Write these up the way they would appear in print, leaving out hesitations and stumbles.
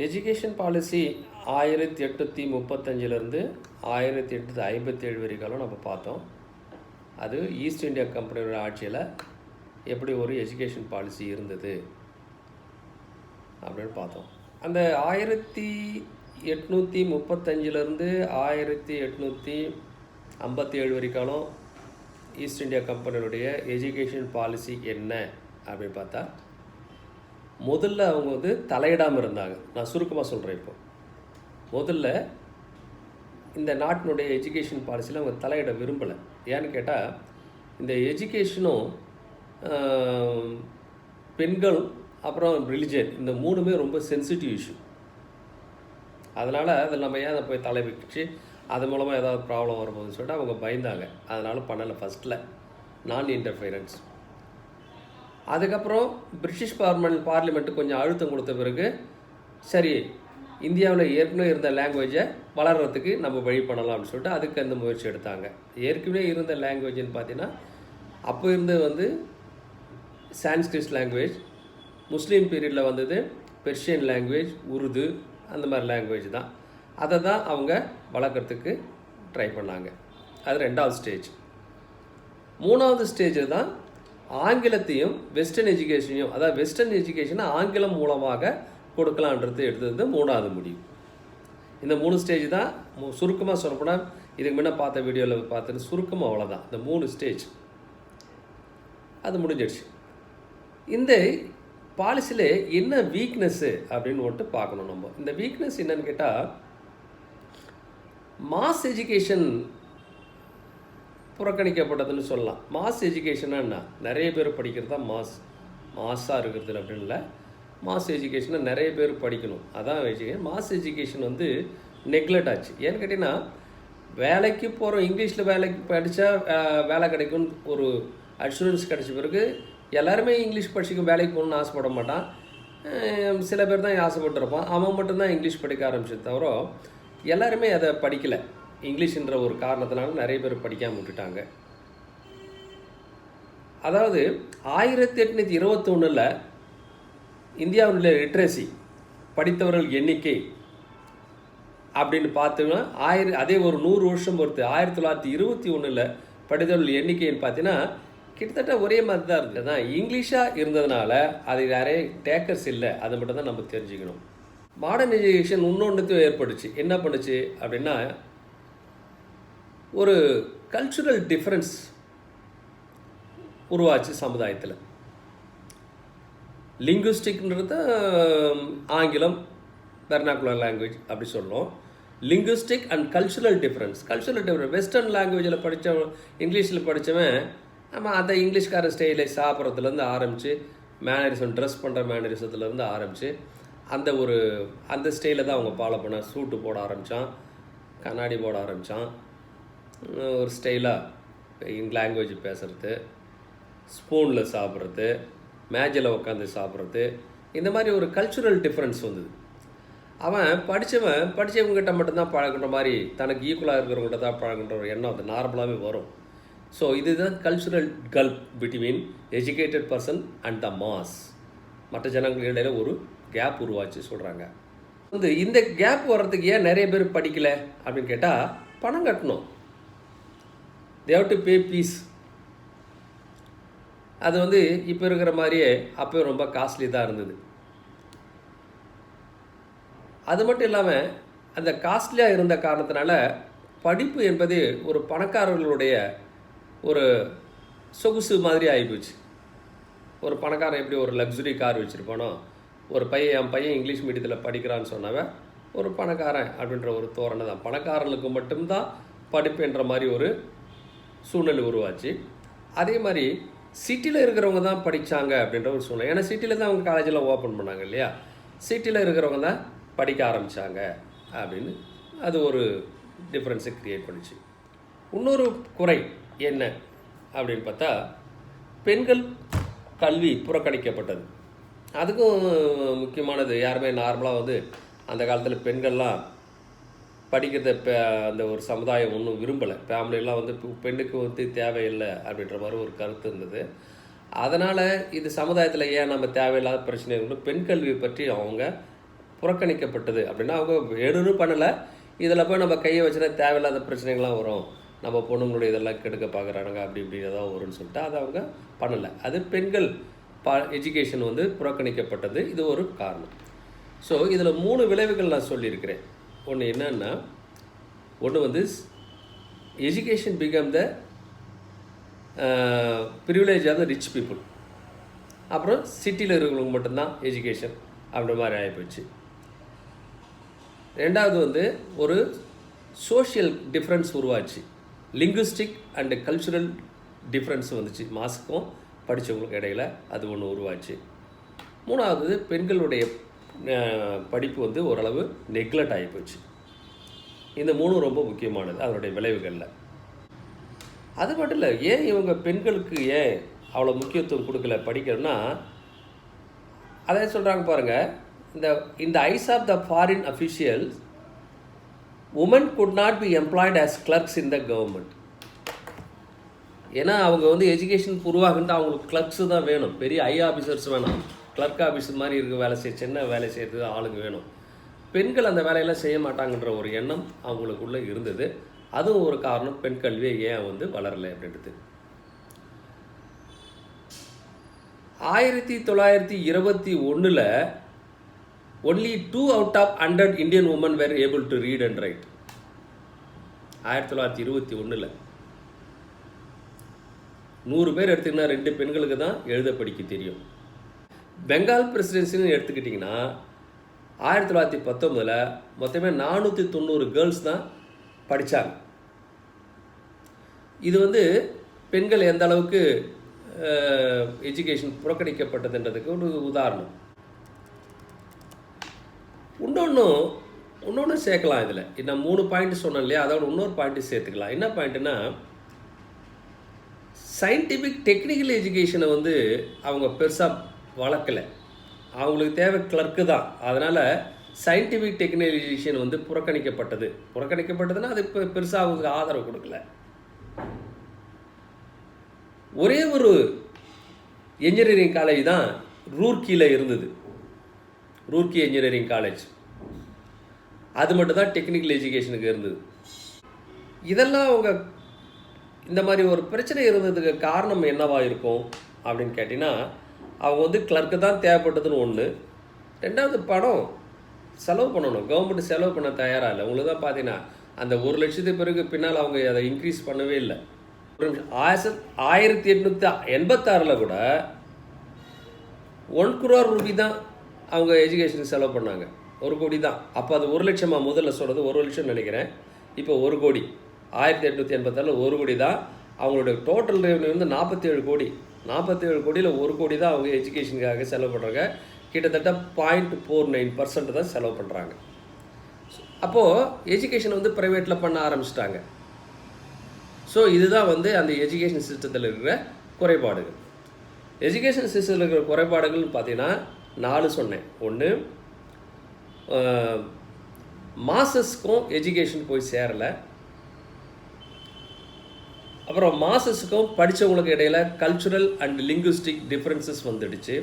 Education policy 1835லேருந்து 1857 வரைக்கும் நம்ம பார்த்தோம். அது ஈஸ்ட் இந்தியா கம்பெனியோட ஆட்சியில் எப்படி ஒரு எஜுகேஷன் பாலிசி இருந்தது அப்படின்னு பார்த்தோம். அந்த 1835லேருந்து 1857 வரைக்கும் ஈஸ்ட் இந்தியா கம்பெனியுடைய எஜுகேஷன் பாலிசி என்ன அப்படின்னு பார்த்தா, முதல்ல அவங்க தலையிடாமல் இருந்தாங்க. நான் சுருக்கமாக சொல்கிறேன். இப்போ முதல்ல இந்த நாட்டினுடைய எஜுகேஷன் பாலிசியில் அவங்க தலையிட விரும்பலை. ஏன்னு கேட்டால், இந்த எஜுகேஷனும் பெண்கள் அப்புறம் ரிலிஜன் இந்த மூணுமே ரொம்ப சென்சிட்டிவ் இஷ்யூ. அதனால் அதில் நம்ம ஏன் அதை போய் தலை வச்சு அது மூலமாக ஏதாவது ப்ராப்ளம் வரும்போதுன்னு சொல்லிட்டு அவங்க பயந்தாங்க. அதனால் பண்ணலை. ஃபஸ்ட்டில் நான் இன்டர்ஃபைரன்ஸ். அதுக்கப்புறம் பிரிட்டிஷ் பார்லிமெண்ட்டு கொஞ்சம் அழுத்தம் கொடுத்த பிறகு, சரி இந்தியாவில் ஏற்கனவே இருந்த லாங்குவேஜை வளர்கிறதுக்கு நம்ம வழி பண்ணலாம் அப்படின்னு சொல்லிட்டு அதுக்கு அந்த முயற்சி எடுத்தாங்க. ஏற்கனவே இருந்த லாங்குவேஜ்னு பார்த்தீங்கன்னா, அப்போ இருந்தது சான்ஸ்கிரிட் லாங்குவேஜ், முஸ்லீம் பீரியடில் வந்தது பெர்ஷியன் லாங்குவேஜ், உருது, அந்த மாதிரி லாங்குவேஜ் தான். அதை தான் அவங்க வளர்க்குறதுக்கு ட்ரை பண்ணாங்க. அது 2வது ஸ்டேஜ். 3வது ஸ்டேஜ் தான் ஆங்கிலத்தையும் வெஸ்டர்ன் எஜுகேஷனையும், அதாவது வெஸ்டர்ன் எஜுகேஷனை ஆங்கிலம் மூலமாக கொடுக்கலான்றது எடுத்தது 3வது முடிவு. இந்த 3 ஸ்டேஜ் தான் சுருக்கமாக சொல்லப்போனால், இதுக்கு முன்னே பார்த்த வீடியோவில் பார்த்துட்டு சுருக்கமாக அவ்வளோதான். இந்த 3 ஸ்டேஜ் அது முடிஞ்சிடுச்சு. இந்த பாலிசியில் என்ன வீக்னஸ்ஸு அப்படின்னு ஒன்று பார்க்கணும். நம்ம இந்த வீக்னஸ் என்னன்னு கேட்டால், மாஸ் எஜுகேஷன் புறக்கணிக்கப்பட்டதுன்னு சொல்லலாம். மாஸ் எஜுகேஷனா என்ன? நிறைய பேர் படிக்கிறது தான் மாஸாக இருக்கிறது அப்படின்னு இல்லை. மாஸ் எஜுகேஷனை நிறைய பேர் படிக்கணும், அதான் எஜுகேஷன். மாஸ் எஜுகேஷன் நெக்லெக்ட் ஆச்சு. ஏன்னு கேட்டிங்கன்னா, வேலைக்கு போகிறோம், இங்கிலீஷில் வேலைக்கு படித்தா வேலை கிடைக்கும்னு ஒரு அஷூரன்ஸ் கிடைச்ச பிறகு எல்லாருமே இங்கிலீஷ் படிச்சுக்க வேலைக்கு போகணுன்னு ஆசைப்பட மாட்டான். சில பேர் தான் ஆசைப்பட்டுருப்பான். அவன் மட்டும்தான் இங்கிலீஷ் படிக்க ஆரம்பிச்சது தவிர எல்லாருமே அதை படிக்கலை. இங்கிலீஷ்ன்ற ஒரு காரணத்தினால நிறைய பேர் படிக்காமல் விட்டுட்டாங்க. அதாவது 1821 இந்தியாவில் லிட்ரேசி படித்தவர்கள் எண்ணிக்கை அப்படின்னு பார்த்தோம்னா, அதே ஒரு 100 வருஷம் பொறுத்து 1921 படித்தவர்கள் எண்ணிக்கைன்னு பார்த்தீங்கன்னா கிட்டத்தட்ட ஒரே மாதிரி தான் இருந்தது. தான் இங்கிலீஷாக இருந்ததுனால அது நிறைய டேக்கர்ஸ் இல்லை. அதை மட்டும் தான் நம்ம தெரிஞ்சுக்கணும். மாடர்ன் எஜுகேஷன் இன்னொன்றுத்தையும் ஏற்பட்டுச்சு. என்ன பண்ணுச்சு அப்படின்னா, ஒரு கல்ச்சுரல் டிஃப்ரென்ஸ் உருவாச்சு சமுதாயத்தில். லிங்குவிஸ்டிக்ன்றது ஆங்கிலம், வெர்னாக்குலர் லாங்குவேஜ் அப்படி சொல்லணும். Linguistic and cultural difference. Western லாங்குவேஜில் படித்தவன், இங்கிலீஷில் படித்தவன் நம்ம அந்த இங்கிலீஷ்கார ஸ்டைலை சாப்பிட்றதுலேருந்து ஆரம்பித்து, மேனரிசம், ட்ரெஸ் பண்ணுற மேனரிசத்துலேருந்து ஆரம்பித்து அந்த ஸ்டைலை தான் அவங்க ஃபாலோ பண்ண. சூட்டு போட ஆரம்பித்தான், கண்ணாடி போட ஆரம்பித்தான், ஒரு ஸ்டைலாக லாங்குவேஜ் பேசுகிறது, ஸ்பூனில் சாப்பிட்றது, மேஜில் உட்காந்து சாப்பிட்றது, இந்த மாதிரி ஒரு கல்ச்சுரல் டிஃப்ரென்ஸ் வந்தது. அவன் படித்தவங்ககிட்ட மட்டும்தான் பழகுன்ற மாதிரி, தனக்கு ஈக்குவலாக இருக்கிறவங்ககிட்ட தான் பழகுன்ற ஒரு எண்ணம் அது நார்மலாகவே வரும். ஸோ இதுதான் cultural gulf between educated person and the mass. மற்ற ஜனங்களுக்கு இடையில ஒரு கேப் உருவாச்சு சொல்கிறாங்க. இந்த கேப் வர்றதுக்கு ஏன் நிறைய பேர் படிக்கலை அப்படின்னு கேட்டால், பணம் கட்டணும். they have to pay fees. அது இப்போ இருக்கிற மாதிரியே அப்போ ரொம்ப காஸ்ட்லி தான் இருந்தது. அது மட்டும் இல்லாமல் அந்த காஸ்ட்லியாக இருந்த காரணத்தினால படிப்பு என்பது ஒரு பணக்காரர்களுடைய ஒரு சொகுசு மாதிரி ஆகிப்போச்சு. ஒரு பணக்காரன் எப்படி ஒரு லக்ஸுரி கார் வச்சுருப்பானோ, என் பையன் இங்கிலீஷ் மீடியத்தில் படிக்கிறான்னு சொன்னவன் ஒரு பணக்காரன் அப்படின்ற ஒரு தோரணை தான். பணக்காரர்களுக்கு மட்டும்தான் படிப்புன்ற மாதிரி ஒரு சூழ்நிலை உருவாச்சு. அதே மாதிரி சிட்டியில் இருக்கிறவங்க தான் படித்தாங்க அப்படின்ற ஒரு சூழ்நிலை. ஏன்னா சிட்டியில் தான் அவங்க காலேஜெலாம் ஓப்பன் பண்ணாங்க இல்லையா. சிட்டியில் இருக்கிறவங்க தான் படிக்க ஆரம்பித்தாங்க அப்படின்னு அது ஒரு டிஃப்ரென்ஸை க்ரியேட் பண்ணிச்சு. இன்னொரு குறை என்ன அப்படின்னு பார்த்தா, பெண்கள் கல்வி புறக்கணிக்கப்பட்டது. அதுக்கும் முக்கியமானது, யாருமே நார்மலாக அந்த காலத்தில் பெண்கள்லாம் படிக்கிறத அந்த ஒரு சமுதாயம் ஒன்றும் விரும்பலை. ஃபேமிலியெல்லாம் பெண்ணுக்கு தேவையில்லை அப்படின்ற மாதிரி ஒரு கருத்து இருந்தது. அதனால் இது சமுதாயத்தில் ஏன் நம்ம தேவையில்லாத பிரச்சனை பெண் கல்வியை பற்றி அவங்க புறக்கணிக்கப்பட்டது அப்படின்னா அவங்க வேணும்னு பண்ணலை, இதில் போய் நம்ம கையை வச்சுனா தேவையில்லாத பிரச்சனைகள்லாம் வரும், நம்ம பொண்ணுங்களுடைய இதெல்லாம் கெடுக்க பார்க்குறானுங்க அப்படி இப்படி ஏதாவது வரும்னு சொல்லிட்டு அதை அவங்க பண்ணலை. அது பெண்கள் எஜுகேஷன் வந்து புறக்கணிக்கப்பட்டது, இது ஒரு காரணம். ஸோ இதில் 3 விளைவுகள் நான் சொல்லியிருக்கிறேன். ஒன்று என்னன்னா, ஒன்று வந்து education become the privilege of the rich people. அப்புறம் சிட்டியில் இருக்கிறவங்களுக்கு மட்டும்தான் எஜுகேஷன் அப்படின்ற மாதிரி ஆகிப்போச்சு. ரெண்டாவது வந்து ஒரு சோஷியல் டிஃப்ரென்ஸ் உருவாச்சு, லிங்குஸ்டிக் அண்டு கல்ச்சுரல் டிஃப்ரென்ஸ் வந்துச்சு, மாசுக்கும் படித்தவங்களுக்கு இடையில் அது ஒன்று உருவாச்சு. மூணாவது பெண்களுடைய படிப்பு வந்து ஓரளவு நெக்லெக்ட் ஆகி போச்சு. இந்த 3 ரொம்ப முக்கியமானது அதனுடைய விளைவுகளில். அது மட்டும் இல்லை, ஏன் இவங்க பெண்களுக்கு ஏன் அவ்வளோ முக்கியத்துவம் கொடுக்கல படிக்கிறதுனா, அதே சொல்கிறாங்க பாருங்கள், இந்த eyes of the foreign officials women could not be employed as clerks in the government. ஏன்னா அவங்க வந்து எஜுகேஷன் உருவாகுன்ட்டு அவங்களுக்கு கிளர்க்ஸு தான் வேணும், பெரிய ஆஃபீஸர்ஸ் வேணாம், கிளர்க் ஆஃபீஸர் மாதிரி இருக்க வேலை சின்ன வேலை செய்கிறதுக்கு ஆளுங்க வேணும். பெண்கள் அந்த வேலையெல்லாம் செய்ய மாட்டாங்கன்ற ஒரு எண்ணம் அவங்களுக்குள்ளே இருந்தது. அதுவும் ஒரு காரணம், பெண் கல்வியை ஏன் வந்து வளரலை அப்படின்றது. 1921 only 2 out of 100 Indian women were able to read and write. 1921 100 பேர் எடுத்திங்கன்னா 2 பெண்களுக்கு தான் எழுத படிக்க தெரியும். பெங்கால் பிரசிடென்சின்னு எடுத்துக்கிட்டிங்கன்னா 1919 மொத்தமே 490 கேர்ள்ஸ் தான் படித்தாங்க. இது வந்து பெண்கள் எந்த அளவுக்கு எஜுகேஷன் புறக்கணிக்கப்பட்டதுன்றதுக்கு ஒரு உதாரணம். இன்னொன்று சேர்க்கலாம். இதில் நான் 3 பாயிண்ட் சொன்னேன் இல்லையா, அதோட இன்னொரு பாயிண்ட்டு சேர்த்துக்கலாம். என்ன பாயிண்ட்டுன்னா, சயின்டிஃபிக் டெக்னிக்கல் எஜுகேஷனை வந்து அவங்க பெருசாக வளர்க்கலை. அவங்களுக்கு தேவை கிளர்க்கு தான். அதனால் சயின்டிஃபிக் டெக்னாலஜிஷன் வந்து புறக்கணிக்கப்பட்டதுன்னா அது இப்போ பெருசாக அவங்க ஆதரவு கொடுக்கல. ஒரே ஒரு என்ஜினியரிங் காலேஜ் தான் ரூர்க்கியில் இருந்தது, ரூர்க்கி என்ஜினியரிங் காலேஜ். அது மட்டும் தான் டெக்னிக்கல் எஜுகேஷனுக்கு இருந்தது. இதெல்லாம் அவங்க இந்த மாதிரி ஒரு பிரச்சனை இருந்ததுக்கு காரணம் என்னவாக இருக்கும் அப்படின்னு கேட்டிங்கன்னா, அவங்க வந்து கிளர்க்கு தான் தேவைப்பட்டதுன்னு ஒன்று. ரெண்டாவது, பணம் செலவு பண்ணணும், கவர்மெண்ட் செலவு பண்ண தயாராக இல்லை. உங்களுக்கு தான் பார்த்தீங்கன்னா அந்த 1 லட்சத்துக்கு பிறகு பின்னால் அவங்க அதை இன்க்ரீஸ் பண்ணவே இல்லை. 1886 கூட 1 crore ரூபி தான் அவங்க எஜுகேஷனுக்கு செலவு பண்ணாங்க, 1 கோடி தான். அப்போ அது 1 லட்சமா முதல்ல சொல்கிறது, 1 லட்சம் நினைக்கிறேன். இப்போ 1 கோடி. 1886 1 கோடி தான். அவங்களுடைய டோட்டல் ரெவன்யூ வந்து 47 கோடி. 47 கோடியில் 1 கோடி தான் அவங்க எஜுகேஷனுக்காக செலவு பண்ணுறாங்க. கிட்டத்தட்ட 0.49% தான் செலவு பண்ணுறாங்க. அப்போது எஜுகேஷன் வந்து ப்ரைவேட்டில் பண்ண ஆரம்பிச்சிட்டாங்க. ஸோ இதுதான் வந்து அந்த எஜுகேஷன் சிஸ்டத்தில் இருக்கிற குறைபாடுகள். எஜுகேஷன் சிஸ்டத்தில் இருக்கிற குறைபாடுகள்னு பார்த்தீங்கன்னா 4 சொன்னேன். ஒன்று, மாசஸ்க்கும் எஜுகேஷன் போய் சேரலை. அப்புறம் மாசஸுக்கும் படித்தவங்களுக்கு இடையில் கல்ச்சுரல் அண்ட் லிங்குஸ்டிக் டிஃப்ரென்சஸ் வந்துடுச்சு.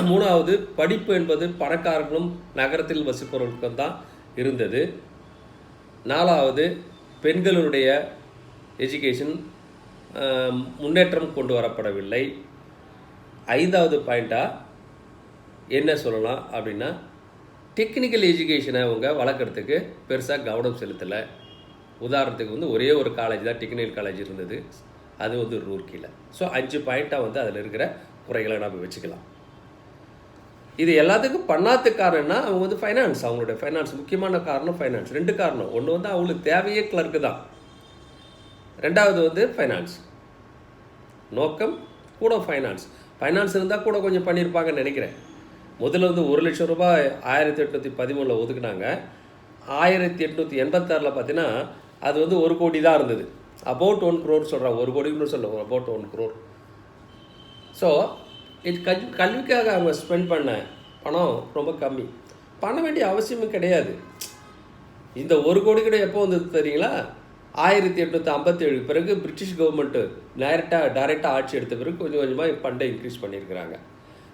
3வது, படிப்பு என்பது பணக்காரர்களும் நகரத்தில் வசிப்பவர்களுக்கும் தான் இருந்தது. 4வது, பெண்களுடைய எஜுகேஷன் முன்னேற்றம் கொண்டு வரப்படவில்லை. 5வது பாயிண்ட்டாக என்ன சொல்லலாம் அப்படின்னா, டெக்னிக்கல் எஜுகேஷனை அவங்க வளர்க்குறதுக்கு பெருசாக கவனம் செலுத்தலை. உதாரணத்துக்கு வந்து ஒரே ஒரு காலேஜ் தான் டெக்னிக்கல் காலேஜ் இருந்தது, அது வந்து ரூர்க்கியில். ஸோ 5 பாயிண்ட்டாக வந்து அதில் இருக்கிற குறைகளை நம்ம வச்சுக்கலாம். இது எல்லாத்துக்கும் பண்ணாததுக்கு காரணம்னா அவங்க வந்து ஃபைனான்ஸ், அவங்களுடைய ஃபைனான்ஸ் முக்கியமான காரணம். ஃபைனான்ஸ் 2 காரணம். ஒன்று வந்து அவங்களுக்கு தேவையே கிளர்க்கு தான். 2வது வந்து ஃபைனான்ஸ் நோக்கம் கூட ஃபைனான்ஸ் இருந்தால் கூட கொஞ்சம் பண்ணியிருப்பாங்கன்னு நினைக்கிறேன். முதல்ல வந்து 1 லட்சம் ரூபாய் 1813 ஒதுக்குனாங்க. 1886 பார்த்தீங்கன்னா அது வந்து 1 கோடி தான் இருந்தது. அபவுட் 1 crore சொல்கிறாங்க, 1 கோடின்னு சொல்லுவாங்க, அபவுட் 1 crore. ஸோ கல்விக்காக அவங்க ஸ்பெண்ட் பண்ண பணம் ரொம்ப கம்மி. பண்ண வேண்டிய அவசியமும் கிடையாது. இந்த 1 கோடி கூட எப்போ வந்தது தெரியுங்களா? 1857 பிறகு பிரிட்டிஷ் கவர்மெண்ட்டு டைரெக்டாக ஆட்சி எடுத்த பிறகு கொஞ்சம் கொஞ்சமாக ஃபண்டை இன்க்ரீஸ் பண்ணியிருக்கிறாங்க.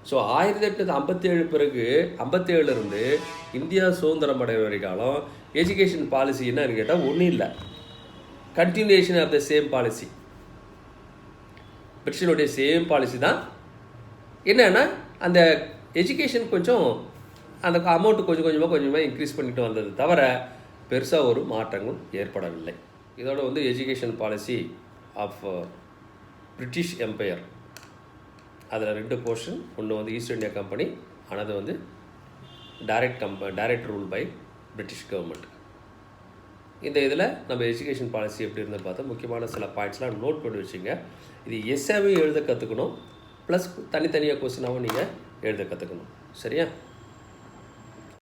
ஸோ 1857 பிறகு 57 இந்தியா சுதந்திரம் அடைகிற வரை காலம் எஜுகேஷன் பாலிசி என்னன்னு கேட்டால் ஒன்றும் இல்லை, continuation of the same policy. பிரிட்டிஷனுடைய சேம் பாலிசி தான். என்னென்னா அந்த எஜுகேஷன் கொஞ்சம் அந்த அமௌண்ட்டு கொஞ்சம் கொஞ்சமாக இன்க்ரீஸ் பண்ணிட்டு வந்தது தவிர பெருசாக ஒரு மாற்றங்கள் ஏற்படவில்லை. இதோட education policy of British empire அதில் 2 போர்ஷன். ஒன்று ஈஸ்ட் இந்தியா கம்பெனி, ஆனது direct rule by British government. இந்த இதில் நம்ம எஜுகேஷன் பாலிசி எப்படி இருந்து பார்த்தா முக்கியமான சில பாயிண்ட்ஸ்லாம் நோட் பண்ணி வச்சுங்க. இது எஸ்ஸாவே எழுத கற்றுக்கணும், ப்ளஸ் தனித்தனியாக கொஸ்டினாகவும் நீங்கள் எழுத கற்றுக்கணும். சரியா?